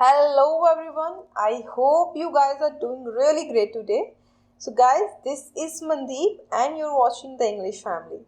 Hello everyone, I hope you guys are doing really great today. So guys, this is Mandeep and you're watching the English Family.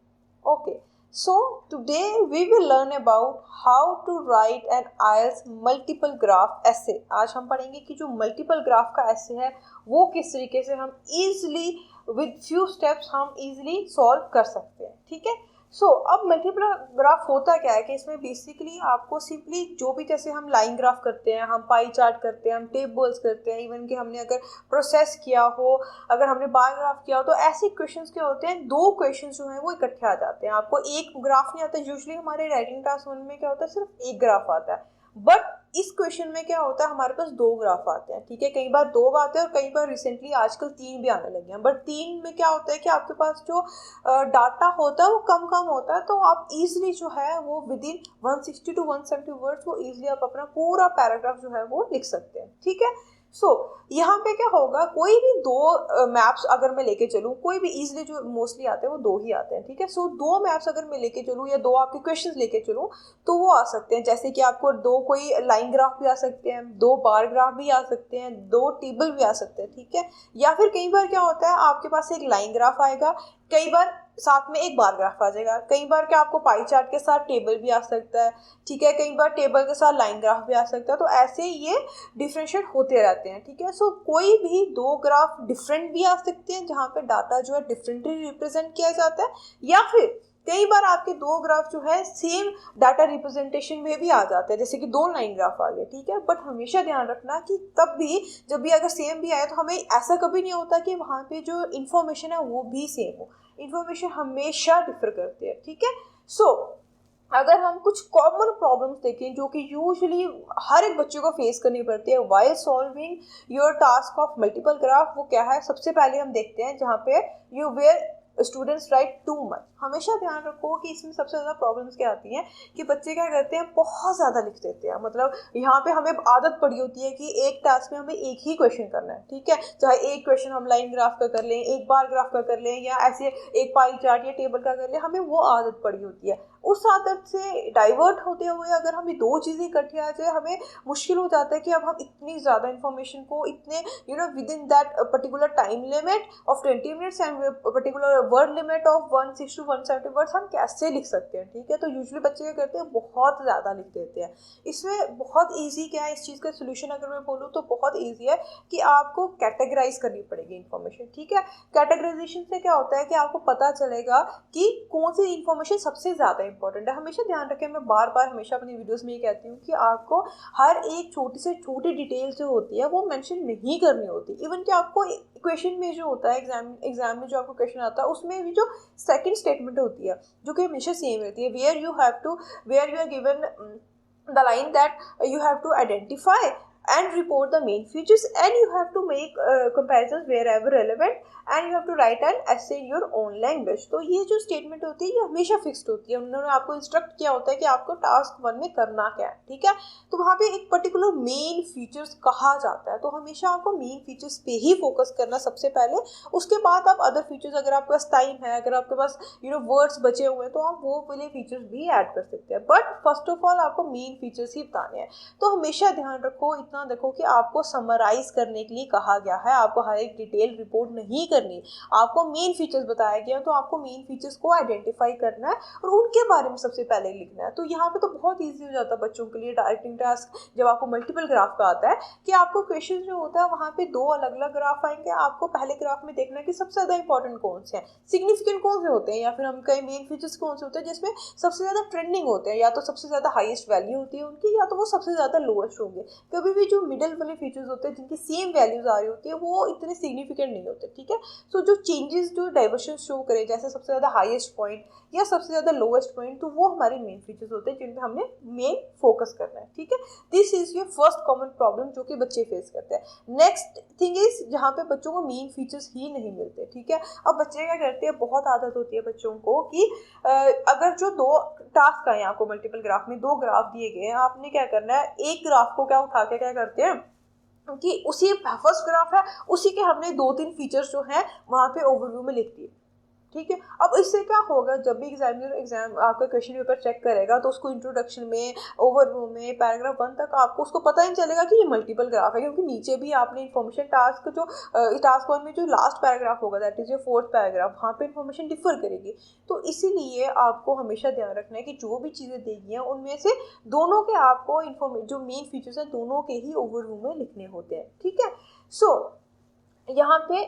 Okay, so today we will learn about how to write an IELTS multiple graph essay. आज हम पढ़ेंगे कि जो multiple graph का essay है वो किस तरीके से हम easily with few steps हम easily solve कर सकते हैं, ठीक है। अब मल्टीपल ग्राफ होता क्या है कि इसमें बेसिकली आपको सिंपली जो भी जैसे हम लाइन ग्राफ करते हैं, हम पाई चार्ट करते हैं, हम टेबल्स करते हैं, इवन कि हमने अगर प्रोसेस किया हो, अगर हमने बार ग्राफ किया हो, तो ऐसे क्वेश्चंस क्या होते हैं, दो क्वेश्चंस जो हैं वो इकट्ठे आ जाते हैं। आपको एक ग्राफ नहीं आता, यूजुअली हमारे राइटिंग टास्क 1 में क्या होता है, सिर्फ एक ग्राफ आता है। बट इस क्वेश्चन में क्या होता है, हमारे पास दो ग्राफ आते हैं, ठीक है। कई बार दो आते हैं और कई बार रिसेंटली आजकल 3 भी आने लगे हैं। बट 3 में क्या होता है कि आपके पास जो डाटा होता है वो कम होता है, तो आप इजीली जो है वो विद इन 160 to 170 वर्ड्स वो इजीली आप अपना पूरा पैराग्राफ जो है वो लिख सकते हैं, ठीक है। यहाँ पे क्या होगा, कोई भी दो मैप्स अगर मैं लेके चलूँ, कोई भी इजीली जो मोस्टली आते हैं वो दो ही आते हैं, ठीक है। दो मैप्स अगर मैं लेके चलूँ या दो आपके क्वेश्चंस लेके चलूँ तो वो आ सकते हैं, जैसे कि आपको दो कोई लाइन ग्राफ भी आ सकते हैं, दो बार ग्राफ भी आ सकते हैं, दो टेबल भी आ सकते हैं, ठीक है। या फिर कई बार क्या होता है, आपके पास एक लाइन ग्राफ आएगा, कई बार साथ में एक बार ग्राफ आ जाएगा, कई बार क्या आपको पाई चार्ट के साथ टेबल भी आ सकता है, ठीक है, कई बार टेबल के साथ लाइन ग्राफ भी आ सकता है। तो ऐसे ये डिफ्रेंशिएट होते रहते हैं, ठीक है। कोई भी दो ग्राफ डिफरेंट भी आ सकते हैं जहाँ पे डाटा जो है डिफरेंटली रिप्रेजेंट किया जाता है, या फिर कई बार आपके दो ग्राफ जो है सेम डाटा रिप्रेजेंटेशन में भी आ जाते हैं, जैसे कि दो लाइन ग्राफ आ गए, ठीक है। बट हमेशा ध्यान रखना कि तब भी जब भी अगर सेम भी आए तो हमें ऐसा कभी नहीं होता कि वहाँ पे जो इन्फॉर्मेशन है वो भी सेम हो। इन्फॉर्मेशन हमेशा डिफर करती है, ठीक है। अगर हम कुछ कॉमन प्रॉब्लम्स देखें जो कि यूजुअली हर एक बच्चे को फेस करनी पड़ती है while solving your task of multiple graph, वो क्या है, सबसे पहले हम देखते हैं जहाँ पे you where students write too much. हमेशा ध्यान रखो कि इसमें सबसे ज़्यादा प्रॉब्लम्स क्या आती हैं कि बच्चे क्या करते हैं, बहुत ज़्यादा लिख देते हैं। मतलब यहाँ पे हमें आदत पड़ी होती है कि एक टास्क में हमें एक ही क्वेश्चन करना है, ठीक है। चाहे एक क्वेश्चन हम लाइन ग्राफ का कर लें, एक बार ग्राफ का कर लें, या ऐसे एक पाई चार्ट या टेबल का कर लें, हमें वो आदत पड़ी होती है। उस आदत से डाइवर्ट होते हुए अगर हमें दो चीज़ें इकट्ठी आ जाए, हमें मुश्किल हो जाता है कि अब हम इतनी ज़्यादा इन्फॉर्मेशन को इतने with in that particular time limit of 20 minutes and particular word limit of 160 to 170 words हम कैसे लिख सकते हैं, ठीक है। तो यूजुअली बच्चे क्या करते हैं, बहुत ज़्यादा लिख देते हैं। इसमें बहुत ईजी क्या है, इस चीज़ का सोल्यूशन अगर मैं बोलूँ तो बहुत ईजी है कि आपको कैटेगराइज करनी पड़ेगी इन्फॉर्मेशन, ठीक है। कैटेगराइजेशन से क्या होता है कि आपको पता चलेगा कि कौन सी इन्फॉर्मेशन सबसे ज़्यादा इंपॉर्टेंट है। हमेशा ध्यान रखें, मैं बार बार हमेशा अपनी वीडियोस में ये कहती हूँ कि आपको हर एक छोटी से छोटी डिटेल जो होती है वो मेंशन नहीं करनी होती। इवन कि आपको क्वेश्चन में जो होता है, एग्जाम में जो आपको क्वेश्चन आता है उसमें भी जो सेकंड स्टेटमेंट होती है जो कि हमेशा सेम रहती है, where you are given the line that you have to identify and report the main features, and you have to make comparisons wherever relevant, and you have to write an essay in your own language। तो ये जो statement होती है ये हमेशा fixed होती है। उन्होंने आपको इंस्ट्रक्ट किया होता है कि आपको टास्क 1 में करना क्या है, ठीक है। तो वहाँ पे एक पर्टिकुलर मेन फीचर्स कहा जाता है, तो हमेशा आपको मेन फीचर्स पे ही फोकस करना सबसे पहले। उसके बाद आप अदर फीचर्स, अगर आपके पास टाइम है, अगर आपके पास वर्ड्स बचे हुए हैं, तो आप वो वाले फीचर्स भी ऐड कर सकते हैं। बट फर्स्ट ऑफ ऑल आपको मेन फीचर्स ही बताने हैं। तो हमेशा ध्यान रखो, इतना देखो कि आपको समराइज करने के लिए कहा गया है, आपको हर एक डिटेल रिपोर्ट नहीं करनी, आपको मेन फीचर्स बताया गया, तो आपको मेन फीचर्स को आइडेंटिफाई करना है और उनके बारे में सबसे पहले लिखना है। तो यहाँ पे तो बहुत ईजी हो जाता है बच्चों के लिए राइटिंग टास्क जब आपको मल्टीपल ग्राफ का आता है कि आपको क्वेश्चन जो होता है वहाँ पे दो अलग अलग ग्राफ आएंगे। आपको पहले ग्राफ में देखना है कि सबसे ज़्यादा इंपॉर्टेंट कौन से हैं, सिग्निफिकेंट कौन से होते हैं, या फिर हम कई मेन फीचर्स कौन से होते हैं जिसमें सबसे ज़्यादा ट्रेंडिंग होते हैं, या तो सबसे ज़्यादा हाईएस्ट वैल्यू होती है उनकी, या तो वो सबसे ज़्यादा लोएस्ट होंगे। कभी भी जो मिडिल वाले फीचर्स होते हैं जिनकी सेम वैल्यूज आ रही होती है वो इतने सिग्निफिकेंट नहीं होते, ठीक है। जो चेंजेस, जो डाइवर्शन शो करे, जैसे सबसे ज़्यादा हाईएस्ट पॉइंट या सबसे ज़्यादा लोएस्ट पॉइंट, तो वो हमारे मेन फीचर्स होते हैं जिन पे हमने मेन फोकस करना है, ठीक है। This is your first common problem जो कि बच्चे फेस करते हैं। नेक्स्ट थिंग इज जहाँ पे बच्चों को मेन फीचर्स ही नहीं मिलते, ठीक है। अब बच्चे क्या करते हैं, बहुत आदत होती है बच्चों को कि अगर जो दो टास्क आए आपको मल्टीपल ग्राफ में, दो ग्राफ दिए गए हैं, आपने क्या करना है, एक ग्राफ को क्या उठा के क्या करते हैं कि उसी फर्स्ट ग्राफ है उसी के हमने 2-3 फीचर्स जो हैं वहाँ पे ओवरव्यू में लिख दिए, ठीक है। अब इससे क्या होगा, जब भी एग्जाम आपका क्वेश्चन पेपर चेक करेगा तो उसको इंट्रोडक्शन में, ओवरव्यू में, पैराग्राफ 1 तक आपको उसको पता ही नहीं चलेगा कि ये मल्टीपल ग्राफ है, क्योंकि नीचे भी आपने इन्फॉर्मेशन टास्क जो टास्क 1 में जो लास्ट पैराग्राफ होगा, that is your 4th paragraph, वहाँ पे इन्फॉर्मेशन डिफर करेगी। तो इसीलिए आपको हमेशा ध्यान रखना है कि जो भी चीज़ें देगी हैं उनमें से दोनों के आपको जो मेन फीचर्स हैं दोनों के ही ओवरव्यू में लिखने होते हैं, ठीक है। सो यहाँ पे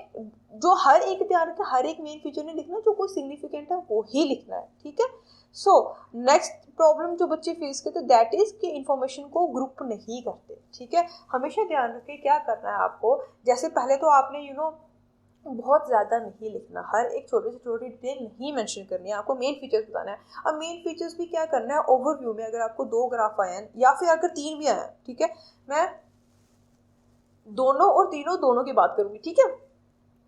जो हर एक ध्यान रखें, हर एक मेन फीचर नहीं लिखना, जो कोई सिग्निफिकेंट है वो ही लिखना है, ठीक है। सो नेक्स्ट प्रॉब्लम जो बच्चे फेस करते हैं दैट इज कि इंफॉर्मेशन को ग्रुप नहीं करते, ठीक है। हमेशा ध्यान रखें क्या करना है आपको, जैसे पहले तो आपने बहुत ज़्यादा नहीं लिखना, हर एक छोटी से छोटी डिटेल नहीं मेंशन करनी है, आपको मेन फीचर्स बताना है। अब मेन फीचर्स भी क्या करना है, ओवरव्यू में अगर आपको 2 ग्राफ आए हैं या फिर अगर 3 भी आए हैं, ठीक है, मैं दोनों और तीनों दोनों की बात करूंगी, ठीक है।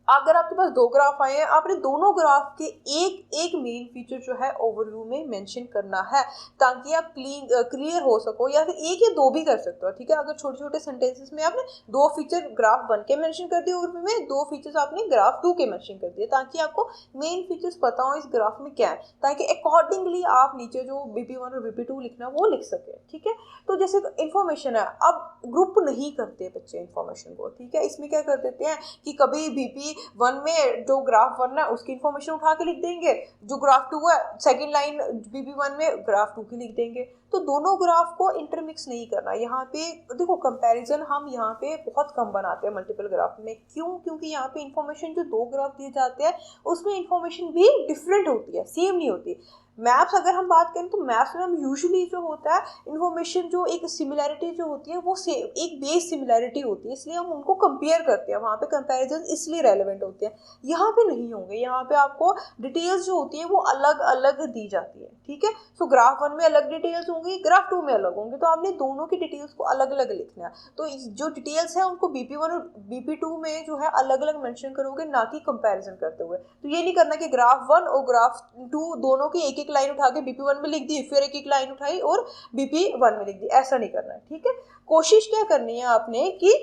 अगर आपके पास 2 ग्राफ आए हैं, आपने दोनों ग्राफ के एक एक मेन फीचर जो है ओवरव्यू में मेंशन करना है, ताकि आप क्लियर हो सको, या फिर एक या 2 भी कर सकते हो, ठीक है। अगर छोटे छोटे सेंटेंसेस में आपने 2 फीचर ग्राफ 1 के मेंशन कर दिए ओवरव्यू में, 2 फीचर्स आपने ग्राफ 2 के मेंशन कर दिए, ताकि आपको मेन फीचर्स पता हो इस ग्राफ में क्या है, ताकि अकॉर्डिंगली आप नीचे जो BP1 और BP2 लिखना वो लिख सके, ठीक है। तो जैसे इन्फॉर्मेशन है, अब ग्रुप नहीं करते बच्चे इन्फॉर्मेशन को, ठीक है। इसमें क्या कर देते हैं कि कभी BP1 में जो ग्राफ 1 है उसकी इन्फॉर्मेशन उठा के लिख देंगे, जो ग्राफ 2 है सेकंड लाइन BP1 में ग्राफ 2 की लिख देंगे, तो दोनों ग्राफ को इंटरमिक्स नहीं करना। यहाँ पे देखो कंपैरिजन हम यहाँ पे बहुत कम बनाते हैं मल्टीपल ग्राफ में, क्यों, क्योंकि यहाँ पे इन्फॉर्मेशन जो 2 ग्राफ दिए जाते हैं उसमें इन्फॉर्मेशन भी डिफरेंट होती है, सेम नहीं होती। मैप्स अगर हम बात करें तो मैप्स में हम यूजुअली जो होता है इन्फॉर्मेशन जो एक सिमिलैरिटी जो होती है वो एक बेस सिमिलैरिटी होती है, इसलिए हम उनको कंपेयर करते हैं, वहाँ पे कंपैरिजन इसलिए रेलेवेंट होते हैं। यहाँ पे नहीं होंगे, यहाँ पे आपको डिटेल्स जो होती है वो अलग अलग दी जाती है, ठीक है। सो ग्राफ 1 में अलग डिटेल्स होंगी, ग्राफ 2 में अलग होंगे, तो आपने दोनों की डिटेल्स को अलग अलग लिखना है। तो जो डिटेल्स है उनको BP1 और BP2 में जो है अलग अलग मेंशन करोगे, ना कि कंपैरिजन करते हुए। तो ये नहीं करना कि ग्राफ 1 और ग्राफ 2 दोनों की एक एक लाइन उठा के BP1 में लिख दी, फिर एक एक लाइन उठाई और BP1 में लिख दी, ऐसा नहीं करना है, ठीक है। कोशिश क्या करनी है आपने कि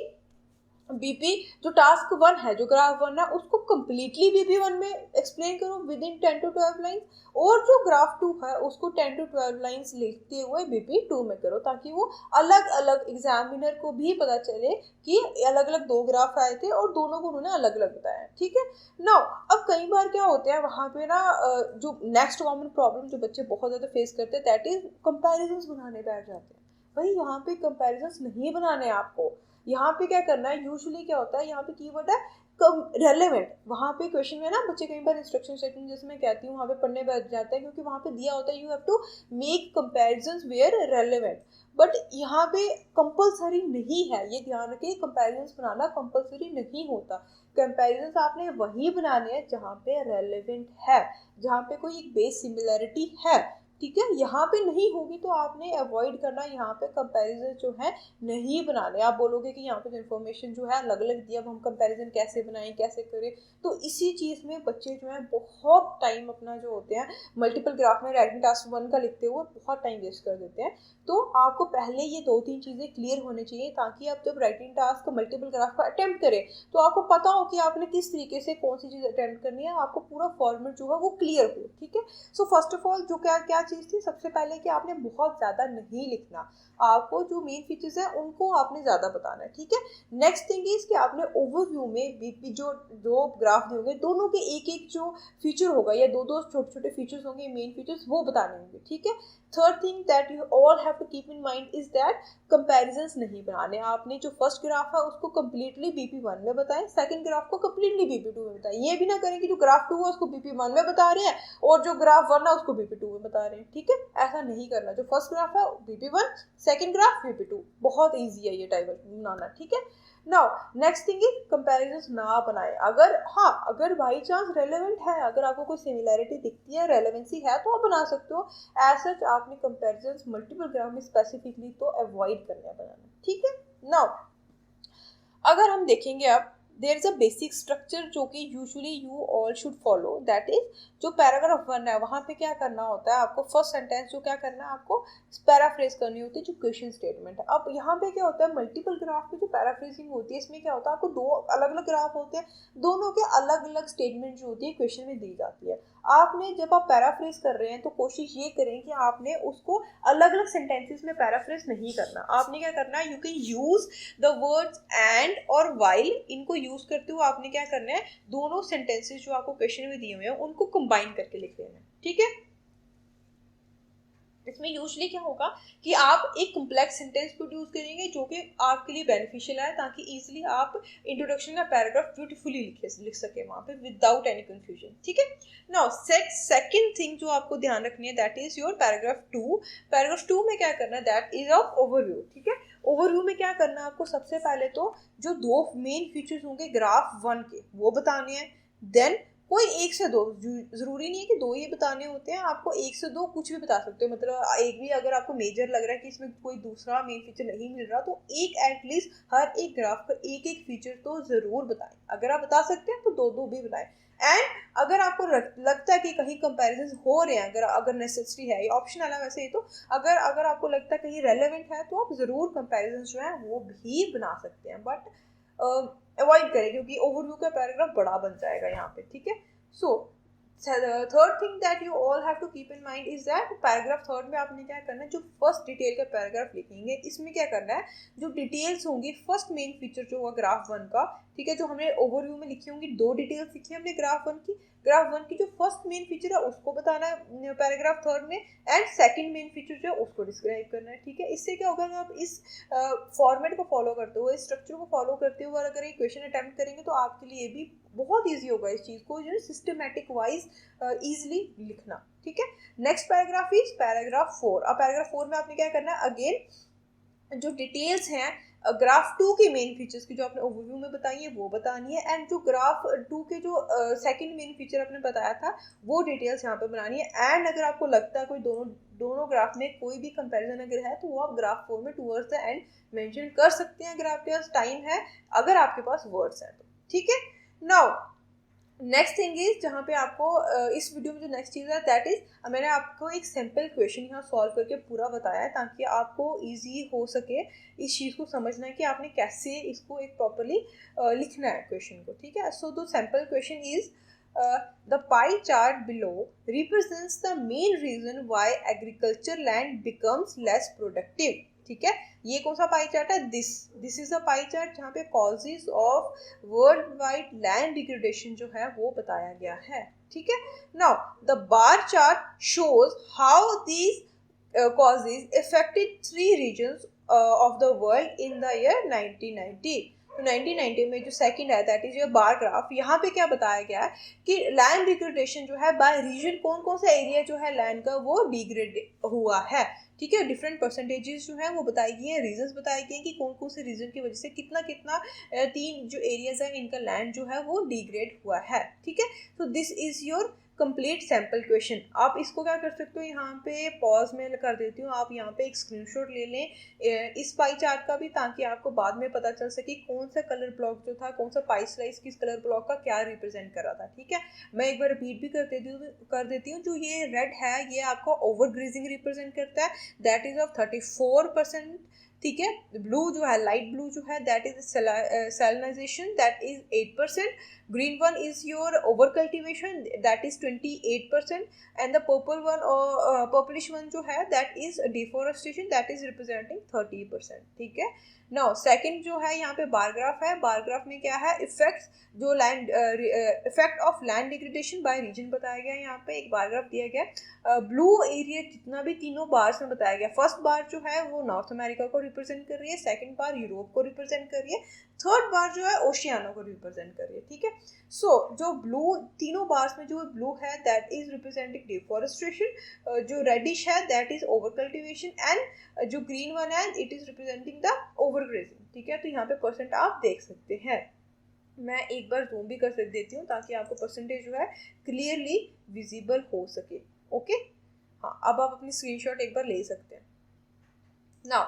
BP जो टास्क 1 है, जो ग्राफ 1 है, उसको कम्प्लीटली BP1 में एक्सप्लेन करो विद इन 10 to 12 लाइन्स, और जो ग्राफ 2 है उसको 10 to 12 लाइन्स लिखते हुए BP2 में करो, ताकि वो अलग अलग एग्जामिनर को भी पता चले कि अलग अलग 2 ग्राफ आए थे और दोनों को उन्होंने अलग अलग बताया, ठीक है। नाउ अब कई बार क्या होता है वहाँ पे ना, जो नेक्स्ट कॉमन प्रॉब्लम जो बच्चे बहुत ज़्यादा फेस करते हैं दैट इज कंपेरिजन्स बनाने बैठ जाते हैं। भाई यहाँ पे कंपेरिजन्स नहीं बनाने आपको, यहाँ पे क्या करना है, यूजुअली क्या होता है यहाँ पे कीवर्ड है रेलेवेंट। वहाँ पे क्वेश्चन में ना बच्चे कई बार इंस्ट्रक्शन स्टेटमेंट जैसे मैं कहती हूँ वहाँ पे पढ़ने बैठ जाता है, क्योंकि वहाँ पे दिया होता है you have to make comparisons where relevant, but यहाँ पे कंपलसरी नहीं है, ये ध्यान रखिए, कंपैरिजंस बनाना कंपलसरी नहीं होता। कंपैरिजंस आपने वही बनाने हैं जहाँ पे रेलेवेंट है, जहाँ पे कोई एक बेस सिमिलैरिटी है, ठीक है। यहाँ पे नहीं होगी तो आपने अवॉइड करना, यहाँ पे कंपैरिजन जो है नहीं बनाने। आप बोलोगे कि यहाँ पे इन्फॉर्मेशन जो है अलग अलग दिया, अब हम कंपैरिजन कैसे बनाएं, कैसे करें, तो इसी चीज़ में बच्चे जो है बहुत टाइम अपना जो होते हैं मल्टीपल ग्राफ में राइटिंग टास्क 1 का लिखते हुए बहुत टाइम वेस्ट कर देते हैं। तो आपको पहले ये 2-3 चीज़ें क्लियर होनी चाहिए, ताकि आप जब राइटिंग टास्क मल्टीपल ग्राफ का अटेम्प्ट करें तो आपको पता हो कि आपने किस तरीके से कौन सी चीज़ अटेम्प्ट करनी है, आपको पूरा फॉर्मेट जो है वो क्लियर हो, ठीक है। सो फर्स्ट ऑफ ऑल जो क्या चीज़ थी, सबसे पहले कि आपने बहुत ज़्यादा नहीं लिखना, आपको जो मेन फीचर्स हैं उनको आपने ज़्यादा बताना है, ठीक है। नेक्स्ट थिंग इज कि आपने ओवरव्यू में BP जो दो ग्राफ दिए होंगे दोनों के एक एक जो फीचर होगा या 2-2 छोटे छोटे फीचर्स होंगे, मेन फीचर्स वो बताने होंगे, ठीक है। Third thing that you all have to keep in mind is that comparisons नहीं बनाने। आपने जो फर्स्ट ग्राफ है उसको कम्प्लीटली BP1 में बताएं, सेकंड ग्राफ को कम्प्लीटली BP2 में बताएं। ये भी ना करें कि जो ग्राफ 2 है उसको BP1 में बता रहे हैं और जो ग्राफ 1 है उसको BP2 में बता रहे हैं, ठीक है। ऐसा नहीं करना, जो फर्स्ट ग्राफ है BP1, सेकंड ग्राफ BP2, बहुत ईजी है ये टाइप बनाना, ठीक है। Now next thing is comparisons ना बनाए। अगर बाई चांस रेलेवेंट है, अगर आपको कोई सिमिलैरिटी दिखती है, रेलेवेंसी है, तो आप बना सकते हो। एज सच आपने कंपैरिजंस मल्टीपल ग्राफ में स्पेसिफिकली तो अवॉइड करना है बनाना, ठीक है। नाउ अगर हम देखेंगे अब there is a basic structure जो कि usually you all should follow, that is जो पैराग्राफ 1 है वहाँ पे क्या करना होता है आपको, फर्स्ट सेंटेंस जो क्या करना है आपको पैराफ्रेज करनी होती है जो क्वेश्चन स्टेटमेंट है। अब यहाँ पे क्या होता है मल्टीपल ग्राफ में जो पैराफ्रेजिंग होती है इसमें क्या होता है आपको दो अलग अलग ग्राफ होते हैं, दोनों के अलग अलग स्टेटमेंट जो होती है क्वेश्चन में दी जाती है। आपने जब आप पैराफ्रेज कर रहे हैं तो कोशिश ये करें कि आपने उसको अलग अलग सेंटेंसेस में पैराफ्रेज नहीं करना। आपने क्या करना है, you can use the words and और वाइल, इनको यूज करते हुए आपने क्या करना है दोनों सेंटेंसेस जो आपको क्वेश्चन में दिए हुए हैं उनको कंबाइन करके लिख देना है, ठीक है। इसमें यूजली क्या होगा कि आप एक कम्प्लेक्स सेंटेंस प्रोड्यूस करेंगे जो कि आपके लिए बेनिफिशियल है, ताकि इजीली आप इंट्रोडक्शन का पैराग्राफ ब्यूटीफुली लिख सके वहाँ पे विदाउट एनी कंफ्यूजन, ठीक है। नाउ सेकंड थिंग जो आपको ध्यान रखनी है that is your paragraph 2। Paragraph 2 में क्या करना है दैट इज ऑफ ओवरव्यू, ठीक है। ओवरव्यू में क्या करना है आपको, सबसे पहले तो जो दो मेन फीचर्स होंगे ग्राफ 1 के वो बताने हैं, देन कोई एक से दो, जरूरी नहीं है कि दो ही बताने होते हैं, आपको एक से दो कुछ भी बता सकते हो, मतलब एक भी अगर आपको मेजर लग रहा है कि इसमें कोई दूसरा मेन फीचर नहीं मिल रहा तो एक एटलीस्ट हर एक ग्राफ पर एक एक फीचर तो जरूर बताएं। अगर आप बता सकते हैं तो दो दो भी बताएं। एंड अगर आपको लगता है कि कहीं कंपैरिजन हो रहे हैं, अगर नेसेसरी है, ये ऑप्शनल है वैसे ही, तो अगर आपको लगता है कहीं रेलेवेंट है तो आप जरूर कंपैरिजन जो है वो भी बना सकते हैं, बट अवॉइड करें क्योंकि ओवरव्यू का पैराग्राफ बड़ा बन जाएगा यहाँ पे, ठीक है। So third thing that you all have to keep in mind is that paragraph third में आपने क्या करना है, जो फर्स्ट डिटेल का पैराग्राफ लिखेंगे इसमें क्या करना है, जो डिटेल्स होंगी फर्स्ट मेन फीचर जो होगा ग्राफ 1 का, ठीक है, जो हमने ओवरव्यू में लिखी होंगी दो डिटेल्स लिखी है हमने ग्राफ 1 की, ग्राफ 1 की जो फर्स्ट मेन फीचर है उसको बताना है पैराग्राफ थर्ड में, एंड सेकंड मेन फीचर जो है उसको डिस्क्राइब करना है, ठीक है। इससे क्या होगा, अगर आप इस फॉर्मेट को फॉलो करते हुए, स्ट्रक्चर को फॉलो करते हुए और अगर ये क्वेश्चन अटेम्प्ट करेंगे तो आपके लिए भी बहुत ईजी होगा इस चीज़ को जो है सिस्टमेटिक वाइज ईजिली लिखना, ठीक है। Next paragraph is paragraph 4। अब पैराग्राफ 4 में आपने क्या करना है, अगेन जो डिटेल्स हैं ग्राफ 2 के मेन फीचर्स की जो आपने ओवरव्यू में बताई है वो बतानी है, एंड जो ग्राफ 2 के जो सेकंड मेन फीचर आपने बताया था वो डिटेल्स यहाँ पे बनानी है। एंड अगर आपको लगता है कोई दोनों ग्राफ में कोई भी कंपैरिजन अगर है तो वो आप ग्राफ 4 में टूवर्ड्स द एंड मेंशन कर सकते हैं अगर आपके पास टाइम है, अगर आपके पास वर्ड्स हैं तो, ठीक है। नाउ नेक्स्ट थिंग इज जहाँ पे आपको इस वीडियो में जो नेक्स्ट चीज़ है दैट इज मैंने आपको एक सिंपल क्वेश्चन यहाँ सॉल्व करके पूरा बताया है ताकि आपको इजी हो सके इस चीज़ को समझना है कि आपने कैसे इसको एक प्रॉपरली लिखना है क्वेश्चन को, ठीक है। So the simple question is the pie chart below represents the main reason why agriculture land becomes less productive, ठीक है। ये कौन सा पाई चार्ट है, this is a pie chart जहाँ पे causes of world wide land degradation जो है वो बताया गया है, ठीक है। Now the bar chart shows how these causes affected three regions of the world in the year 1990। तो 1990 में जो सेकंड है that is your bar graph, यहाँ पे क्या बताया गया है कि लैंड डिग्रेडेशन जो है बाय रीजन कौन कौन सा एरिया जो है लैंड का वो डिग्रेड हुआ है, ठीक है। डिफरेंट परसेंटेजेस जो है वो बताई गई है, रीजंस बताए गए हैं कि कौन कौन से रीजन की वजह से कितना कितना तीन जो एरियाज है इनका लैंड जो है वो डिग्रेड हुआ है, ठीक है। तो this is your complete sample question. आप इसको क्या कर सकते हो, यहाँ पे पॉज में कर देती हूँ, आप यहाँ पे एक स्क्रीनशॉट ले लें इस पाई चार्ट का भी, ताकि आपको बाद में पता चल सके कौन सा कलर ब्लॉक जो था, कौन सा पाई स्लाइस किस कलर ब्लॉक का क्या रिप्रेजेंट कर रहा था, ठीक है। मैं एक बार रिपीट भी कर देती हूँ जो ये रेड है ये आपका ओवर ग्रेजिंग रिप्रेजेंट करता है, दैट इज ऑफ 34%, ठीक है। ब्लू जो है लाइट ब्लू जो है that is salinization that is 8%, green one is your over cultivation that is 28%, and the purple one or purplish one जो है that is deforestation that is representing 30%, ठीक है। नाउ सेकंड जो है यहाँ पे बार ग्राफ है, बार ग्राफ में क्या है इफेक्ट्स जो land effect of land degradation by region बताया गया है, यहाँ पे एक बार ग्राफ दिया गया, ब्लू एरिया जितना भी तीनों बार्स में बताया गया, फर्स्ट बार जो है वो नॉर्थ अमेरिका को रिप्रेजेंट कर रही है, सेकंड बार यूरोप को रिप्रेजेंट कर रही है, थर्ड बार जो है ओशियानो को रिप्रेजेंट कर रही है, ठीक है। सो जो ब्लू तीनों बार्स में जो ब्लू है दैट इज रिप्रेजेंटिंग डिफॉरेस्टेशन, जो रेडिश है that is over cultivation, and जो ग्रीन वन है it is representing the over grazing, ठीक है। तो यहाँ पे परसेंट आप देख सकते हैं, मैं एक बार जूम भी कर देती हूँ ताकि आपको परसेंटेज जो है क्लियरली विजिबल हो सके, ओके। हाँ अब आप अपनी स्क्रीनशॉट एक बार ले सकते हैं। नाउ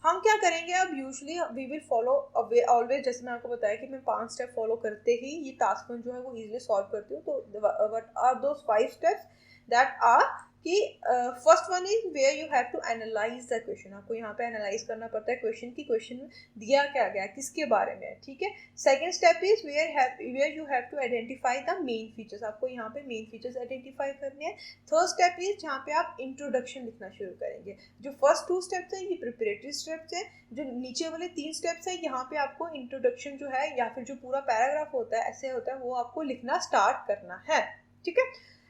हम क्या करेंगे अब, usually we will follow always, जैसे मैं आपको बताया कि मैं 5 स्टेप फॉलो करते ही ये टास्क वन जो है वो इजीली सॉल्व करती हूँ. तो what are those 5 steps that are कि first one is where you have to analyse the question. आपको यहाँ पे एनालाइज करना पड़ता है क्वेश्चन की, क्वेश्चन दिया क्या गया, किसके बारे में है, ठीक है. Second step is where you have to identify the main features. आपको यहाँ पे मेन फीचर्स आइडेंटिफाई करने हैं. थर्ड स्टेप इज जहाँ पे आप इंट्रोडक्शन लिखना शुरू करेंगे. जो फर्स्ट 2 स्टेप्स हैं ये प्रिपरेटरी स्टेप्स हैं. जो नीचे वाले 3 स्टेप्स हैं यहाँ पे आपको इंट्रोडक्शन जो है या फिर जो पूरा पैराग्राफ होता है ऐसे होता है वो आपको लिखना स्टार्ट करना है, ठीक है.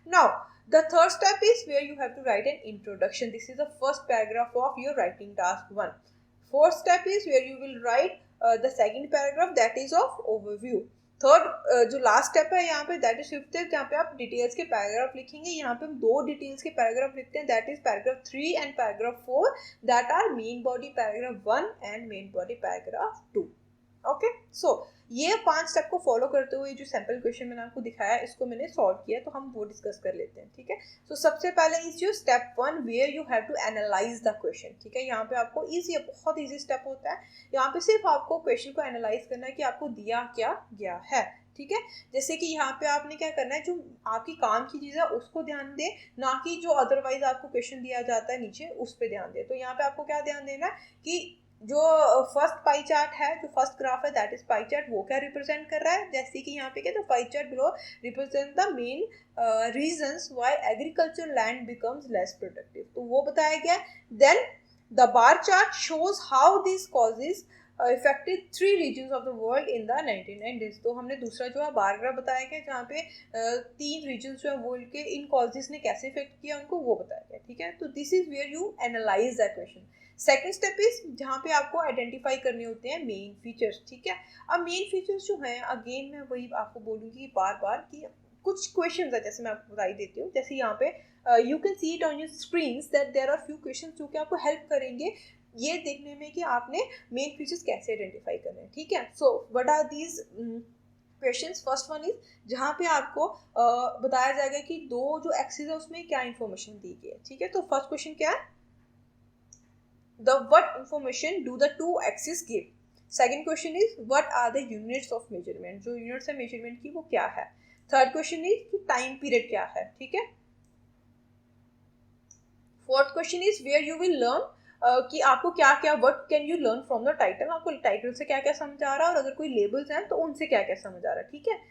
Now the third step is where you have to write an introduction. This is the first paragraph of your writing task 1. Fourth step is where you will write the second paragraph, that is of overview. Third जो last step है यहाँ पे that is fifth step, जहाँ पे आप details के paragraph लिखेंगे. यहाँ पे हम 2 डिटेल्स के पैराग्राफ लिखते हैं, that is paragraph 3 and paragraph 4, that are main body paragraph 1 and main body paragraph 2. Okay, so ये 5 स्टेप को फॉलो करते हुए जो सैम्पल क्वेश्चन मैंने आपको दिखाया इसको मैंने सॉल्व किया, तो हम वो डिस्कस कर लेते हैं, ठीक है. सो सबसे पहले इज जो step 1 where you have to analyse the question, ठीक है. यहाँ पे आपको इजी, बहुत इजी स्टेप होता है. यहाँ पे सिर्फ आपको क्वेश्चन को एनालाइज करना है कि आपको दिया क्या गया है, ठीक है. जैसे कि यहाँ पे आपने क्या करना है, जो आपकी काम की चीज़ है उसको ध्यान दें, ना कि जो अदरवाइज आपको क्वेश्चन दिया जाता है नीचे उस पर ध्यान दें. तो यहाँ पे आपको क्या ध्यान देना है कि जो फर्स्ट पाई चार्ट है, जो फर्स्ट ग्राफ है दैट इज पाई चार्ट, वो क्या रिप्रेजेंट कर रहा है. जैसे कि यहाँ पे क्या, तो pie chart below represent the main reasons why agriculture land becomes less productive, तो वो बताया गया. Then the bar chart shows how this causes affected 3 reasons of the world in the 1990s. तो हमने दूसरा जो है बार ग्राफ बताया गया जहाँ पे 3 रीजन्स जो है वर्ल्ड के इन कॉजेज ने कैसे इफेक्ट किया उनको, वो बताया गया, ठीक है. तो this is where you analyse the question. Second step is जहाँ पे आपको आइडेंटिफाई करने होते हैं मेन फीचर्स, ठीक है. अब मेन फीचर्स जो हैं, अगेन मैं वही आपको बोलूँगी बार बार कि कुछ क्वेश्चन है, जैसे मैं आपको बता ही देती हूँ. जैसे यहाँ पे you can see it on your screens that there are few question जो कि आपको हेल्प करेंगे ये देखने में कि आपने मेन फीचर्स कैसे आइडेंटिफाई करने हैं, ठीक है. So what are these questions. First one is जहाँ पे आपको बताया जाएगा कि 2 जो एक्सिस है उसमें क्या इन्फॉर्मेशन दी गई है, ठीक है. तो फर्स्ट क्वेश्चन क्या है, the what information do the 2 axes give. Second question is what are the units of measurement. जो units है measurement की वो क्या है. Third question is कि time period क्या है, ठीक है. Fourth question is where you will learn कि आपको क्या क्या what can you learn from the title. आपको टाइटल से क्या क्या समझ आ रहा है और अगर कोई लेबल्स हैं तो उनसे क्या क्या समझ आ रहा है, ठीक है.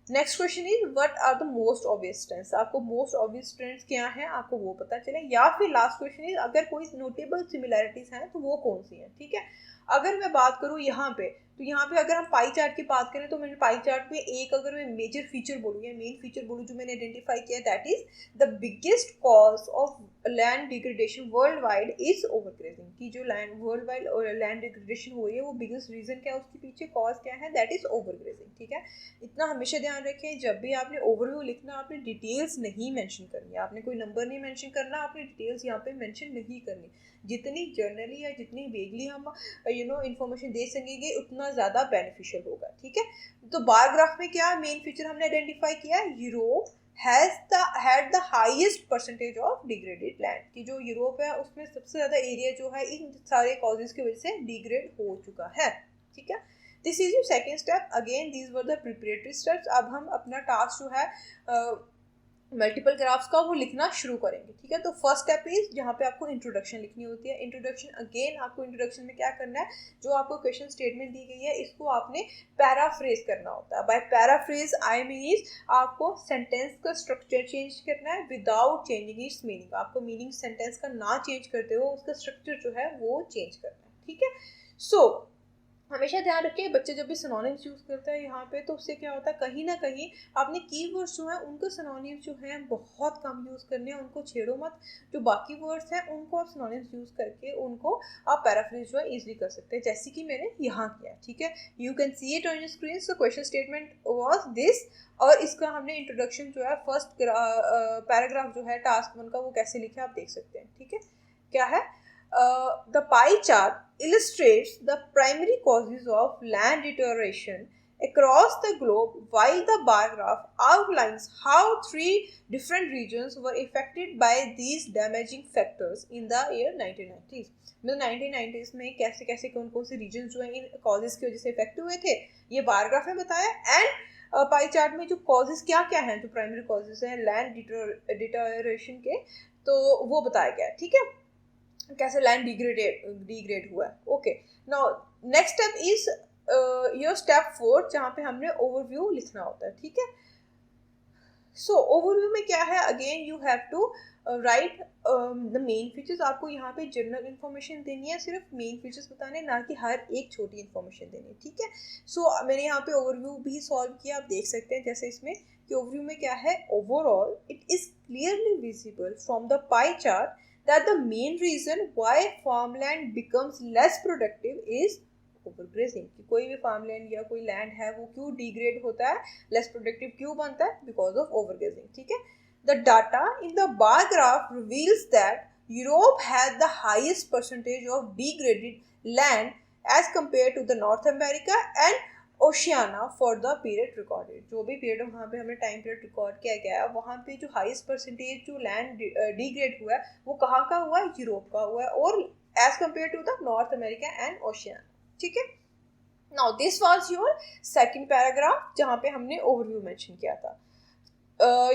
Next question is what are the most obvious trends. आपको मोस्ट ऑब्वियस ट्रेंड्स क्या है आपको वो पता चले. या फिर लास्ट क्वेश्चन इज अगर कोई नोटेबल सिमिलैरिटीज हैं तो वो कौन सी हैं, ठीक है. अगर मैं बात करूँ यहाँ पे, तो यहाँ पे अगर हम पाई चार्ट की बात करें तो मैंने पाई चार्ट में एक अगर मैं मेजर फीचर बोलूँ या मेन फीचर बोलूँ जो मैंने आइडेंटिफाई किया, that is the biggest cause of land degradation world wide is overgrazing. की जो land world wide land degradation हो रही है वो बिगेस्ट रीजन क्या है, उसके पीछे कॉज क्या है, दैट इज ओवरग्रेजिंग, ठीक है. इतना हमेशा ध्यान रखें, जब भी आपने ओवरव्यू लिखना आपने डिटेल्स नहीं मेंशन करनी, आपने कोई नंबर नहीं मेंशन करना, आपने डिटेल्स यहाँ पे मेंशन नहीं करनी. जितनी जर्नली या जितनी वेगली हम इंफॉर्मेशन दे सकेंगे उतना ज़्यादा बेनिफिशियल होगा, ठीक है. तो बार ग्राफ में क्या मेन फीचर हमने आइडेंटिफाई किया, Europe had the highest percentage of degraded land. कि जो यूरोप है उसमें सबसे ज़्यादा एरिया जो है इन सारे कॉजेज की वजह से डिग्रेड हो चुका है, ठीक है. This is your second step. Again these were the preparatory steps. अब हम अपना टास्क जो है मल्टीपल ग्राफ्स का वो लिखना शुरू करेंगे, ठीक है. तो फर्स्ट स्टेप इज जहाँ पे आपको इंट्रोडक्शन लिखनी होती है. इंट्रोडक्शन अगेन आपको इंट्रोडक्शन में क्या करना है, जो आपको क्वेश्चन स्टेटमेंट दी गई है इसको आपने पैराफ्रेज करना होता है. बाय पैराफ्रेज आई मीन आपको सेंटेंस का स्ट्रक्चर चेंज करना है विदाउट चेंजिंग इट्स मीनिंग. आपको मीनिंग सेंटेंस का ना चेंज करते हो उसका स्ट्रक्चर जो है वो चेंज करना है, ठीक है. सो हमेशा ध्यान रखिए बच्चे जब भी सिनोनिम्स यूज़ करते हैं यहाँ पे तो उससे क्या होता है, कहीं ना कहीं आपने कीवर्ड्स जो हैं उनको सिनोनिम्स जो हैं बहुत कम यूज़ करने हैं, उनको छेड़ो मत. जो बाकी वर्ड्स हैं उनको आप सिनोनिम्स यूज़ करके उनको आप पैराफ्रेज जो है ईजिली कर सकते हैं, जैसे कि मैंने यहाँ किया, ठीक है. You can see it on your screen. So question statement was this और इसका हमने इंट्रोडक्शन जो है फर्स्ट पैराग्राफ जो है टास्क 1 का वो कैसे लिखा आप देख सकते हैं, ठीक है. क्या है, the pie chart illustrates the primary causes of land deterioration across the globe, while the bar graph outlines how 3 different regions were affected by these damaging factors in the year 1990s. मतलब 1990s में कैसे कैसे कौन कौन से reason जो है इन causes की वजह से इफेक्ट हुए थे, ये बार ग्राफ में बताया. एंड पाई चार्ट में जो कॉजेज क्या क्या हैं, जो प्राइमरी कॉजेज हैं लैंड डिटोरेशन के, तो वो बताया गया. ठीक है, कैसे लैंड डिग्रेड हुआ है. Okay, now next step is your step 4, जहाँ पे हमने ओवरव्यू लिखना होता है. ठीक है, सो ओवरव्यू में क्या है, again you have to write the main features. आपको यहाँ पे जनरल इन्फॉर्मेशन देनी है, सिर्फ मेन फीचर्स बताने, ना कि हर एक छोटी इन्फॉर्मेशन देनी है. ठीक है, सो मैंने यहाँ पे ओवरव्यू भी सॉल्व किया, आप देख सकते हैं जैसे इसमें कि ओवरव्यू में क्या है. Overall it is clearly visible from the pie chart that the main reason why farmland becomes less productive is overgrazing. कि कोई भी farmland या कोई land है वो क्यों degrade होता है, less productive क्यों बनता है, because of overgrazing. ठीक है, the data in the bar graph reveals that Europe had the highest percentage of degraded land as compared to the North America and Oceania for the period recorded. जो भी period वहाँ पे हमने time period record किया गया है, वहाँ पे जो हाईएस्ट परसेंटेज जो लैंड डिग्रेड हुआ है वो कहाँ का हुआ है, यूरोप का हुआ है, और as compare to the North America and Oceania. ठीक है, now this was your second paragraph जहाँ पे हमने ओवरव्यू मेंशन किया था.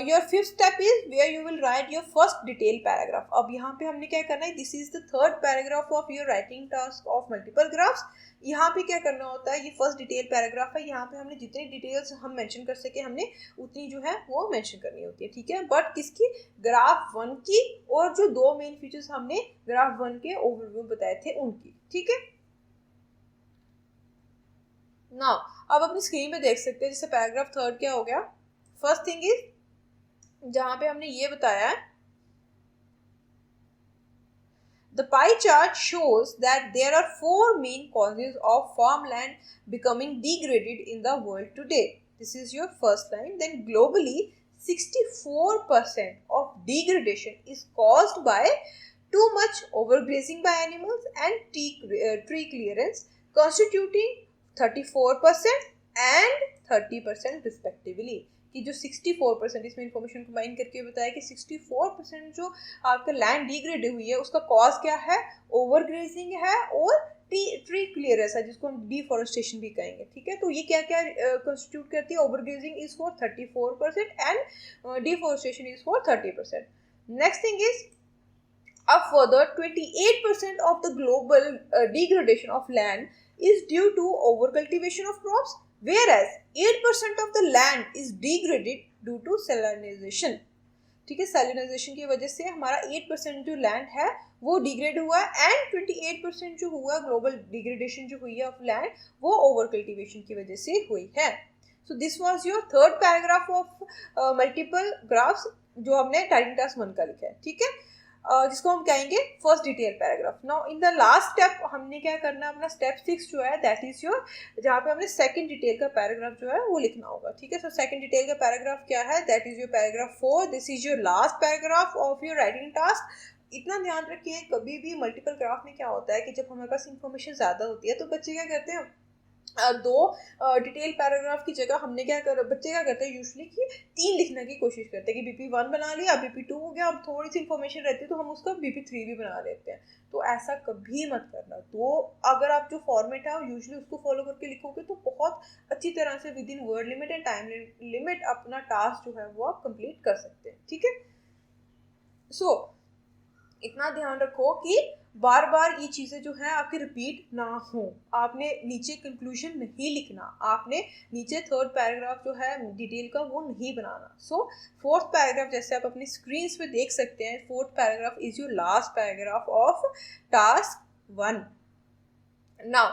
Your fifth step is where you will write your first detail paragraph. अब यहाँ पे हमने क्या करना है, this is the third paragraph of your writing task of multiple graphs. यहाँ पे क्या करना होता है, ये फर्स्ट डिटेल पैराग्राफ है, यहाँ पे हमने जितनी डिटेल्स हम मेंशन कर सके हमने उतनी जो है वो मेंशन करनी होती है. ठीक है, बट किसकी, ग्राफ 1 की, और जो 2 मेन फीचर्स हमने ग्राफ 1 के ओवरव्यू बताए थे उनकी. ठीक है, नाउ अब अपनी स्क्रीन पे देख सकते हैं जैसे पैराग्राफ थर्ड क्या हो गया. फर्स्ट थिंग इज जहां पे हमने ये बताया है, the pie chart shows that there are 4 main causes of farmland becoming degraded in the world today. This is your first line. Then globally 64% of degradation is caused by too much overgrazing by animals and tree clearance, constituting 34% and 30% respectively. कि जो 64%, इसमें information combine करके बताया कि 64% जो आपका land degrade हुई है उसका कॉज क्या है, ओवरग्रेजिंग है और ट्री क्लियरेंस है, जिसको हम डिफॉरेस्टेशन भी कहेंगे. ठीक है, तो ये क्या क्या कंस्टिट्यूट करती है, overgrazing is for 34% and deforestation is for 30%. Next thing is a further 28% of the global degradation of land is due to overcultivation of crops, whereas 8% of the land is degraded due to salinization. ठीक है, salinization की वजह से हमारा 8% जो land है वो degrade हुआ है, एंड 28% जो हुआ ग्लोबल डिग्रेडेशन जो हुई है ऑफ लैंड वो ओवर कल्टिवेशन की वजह से हुई है. So this was your third paragraph of multiple graphs जो हमने टाइपिंग टास्क 1 का लिखा है. ठीक है, जिसको हम कहेंगे first detail paragraph. Now in the last step हमने क्या करना है, अपना स्टेप 6 जो है दैट इज योर, जहाँ पे हमने सेकंड डिटेल का पैराग्राफ जो है वो लिखना होगा. ठीक है, सो सेकंड डिटेल का पैराग्राफ क्या है, that is your paragraph 4. This is your last paragraph of your writing task. इतना ध्यान रखिए, कभी भी मल्टीपल ग्राफ में क्या होता है कि जब हमारे पास इंफॉर्मेशन ज़्यादा होती है तो बच्चे क्या करते हैं, 2 डिटेल पैराग्राफ की जगह बच्चे क्या करते हैं यूजुअली कि 3 लिखने की कोशिश करते हैं कि BP1 बना लिया, BP2 हो गया, अब थोड़ी सी इन्फॉर्मेशन रहती है तो हम उसका BP3 भी बना लेते हैं. तो ऐसा कभी मत करना. तो अगर आप जो फॉर्मेट है यूजुअली उसको फॉलो करके लिखोगे तो बहुत अच्छी तरह से with in word limit and time limit अपना टास्क जो है वो आप कंप्लीट कर सकते हैं. ठीक है, सो इतना ध्यान रखो कि बार बार ये चीज़ें जो हैं आपकी रिपीट ना हो. आपने नीचे कंक्लूजन नहीं लिखना, आपने नीचे थर्ड पैराग्राफ जो है डिटेल का वो नहीं बनाना. सो फोर्थ पैराग्राफ जैसे आप अपनी स्क्रीन पे देख सकते हैं, fourth paragraph is your last paragraph of task 1. Now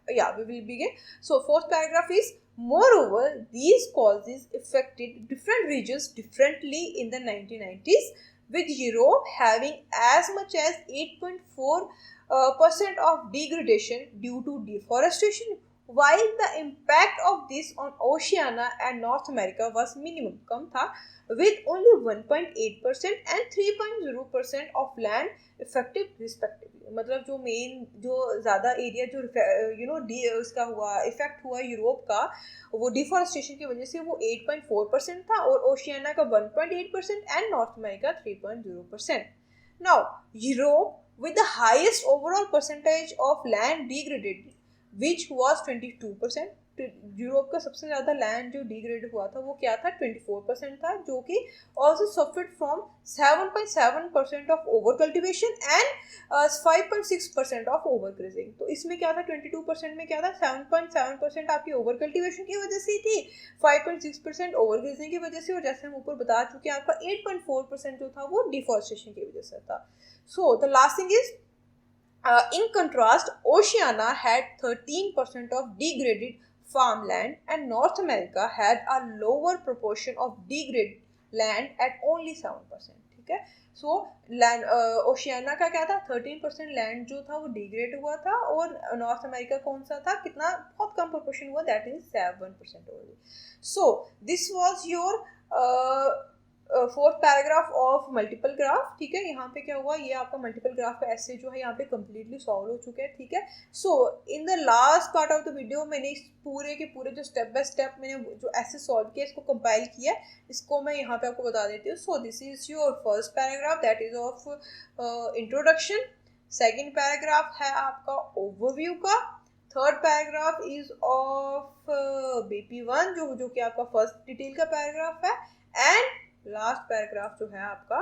we will begin. So fourth paragraph is, moreover these causes affected different regions differently in the 1990s, with Europe having as much as 8.4% of degradation due to deforestation, while the impact of this on Oceania and North America was minimum, कम था, with only 1.8% and 3.0% of land affected respectively. मतलब जो main जो ज़्यादा area जो उसका हुआ effect हुआ Europe का, वो डिफॉरेस्टेशन की वजह से वो 8.4% था, और ओशियाना का 1.8% and north America 3.0%. Now, Europe with the highest overall percentage of land degraded, which was 22%. Europe का सबसे ज़्यादा लैंड जो डिग्रेड हुआ था वो क्या था, 24% था, जो कि also suffered from 7.7% of over cultivation and 5.6% of over grazing. तो इसमें क्या था, 22% में क्या था, 7.7% आपकी ओवर कल्टिवेशन की वजह से थी, 5.6% ओवर ग्रेजिंग की वजह से, और जैसे हम ऊपर बता चुके हैं आपका 8.4% जो था वो डिफॉरेस्टेशन की वजह से था. So the last thing is, in contrast, Oceania had 13% of degraded farmland, and North America had a lower proportion of degraded land at only 7%. ठीक है. सो लैंड ओशियाना का क्या था, 13% लैंड जो था वो डिग्रेड हुआ था, और नॉर्थ अमेरिका कौन सा था, कितना बहुत कम प्रोपोर्शन हुआ, that is 7% only. So this was your fourth paragraph of multiple graph. ठीक है, यहाँ पे क्या हुआ, ये आपका मल्टीपल ग्राफ का ऐसे जो है यहाँ पे कम्प्लीटली सॉल्व हो चुके हैं. ठीक है. So in the last part of the video मैंने इस पूरे के पूरे जो स्टेप बाय स्टेप मैंने जो ऐसे सॉल्व किया, इसको कंपाइल किया, इसको मैं यहाँ पे आपको बता देती हूँ. So this is your first paragraph, that is of introduction. Second paragraph है आपका ओवरव्यू का. Third paragraph is of BP1 जो कि आपका फर्स्ट डिटेल का पैराग्राफ है. एंड लास्ट पैराग्राफ जो है आपका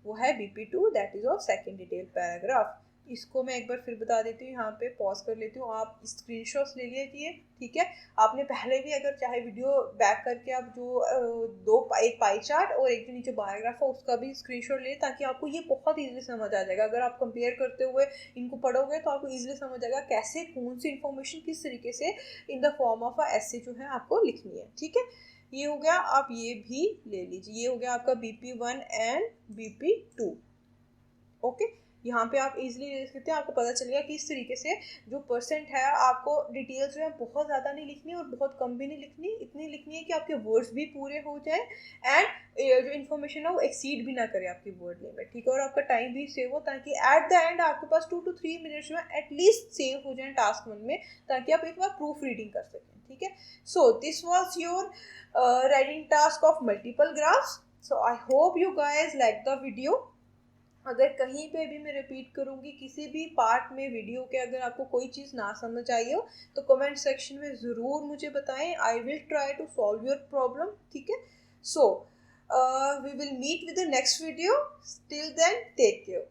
वो है BP2, that is of second detail paragraph. इसको मैं एक बार फिर बता देती हूँ, यहाँ पे पॉज कर लेती हूँ, आप स्क्रीनशॉट्स ले लीजिए. ठीक है, आपने पहले भी अगर चाहे वीडियो बैक करके आप जो एक पाई चार्ट और एक जो नीचे पैराग्राफ है उसका भी स्क्रीनशॉट ले, ताकि आपको ये बहुत ईजिली समझ आ जाएगा. अगर आप कंपेयर करते हुए इनको पढ़ोगे तो आपको ईजिली समझ आएगा कैसे कौन सी इन्फॉर्मेशन किस तरीके से in the form of a essay जो है आपको लिखनी है. ठीक है, ये हो गया, आप ये भी ले लीजिए. ये हो गया आपका BP1 एंड BP2. ओके, यहाँ पे आप इजीली ले सकते हैं, आपको पता चलेगा कि इस तरीके से जो परसेंट है आपको डिटेल्स जो है बहुत ज़्यादा नहीं लिखनी और बहुत कम भी नहीं लिखनी, इतनी लिखनी है कि आपके वर्ड्स भी पूरे हो जाए एंड जो इन्फॉर्मेशन है वो एक्सीड भी ना करे आपकी वर्ड लिमिट. ठीक है, और आपका टाइम भी सेव हो, ताकि एट द एंड आपके पास 2 to 3 मिनट्स में एटलीस्ट सेव हो जाए टास्क 1 में, ताकि आप एक बार प्रूफ रीडिंग कर सकें. ठीक है, so this was your writing task of multiple graphs. So I hope you guys like the video. अगर कहीं पे भी मैं रिपीट करूँगी किसी भी पार्ट में वीडियो के, अगर आपको कोई चीज़ ना समझ आई हो तो कमेंट सेक्शन में ज़रूर मुझे बताएं. I will try to solve your problem. ठीक है, so we will meet with the next video. Till then take care.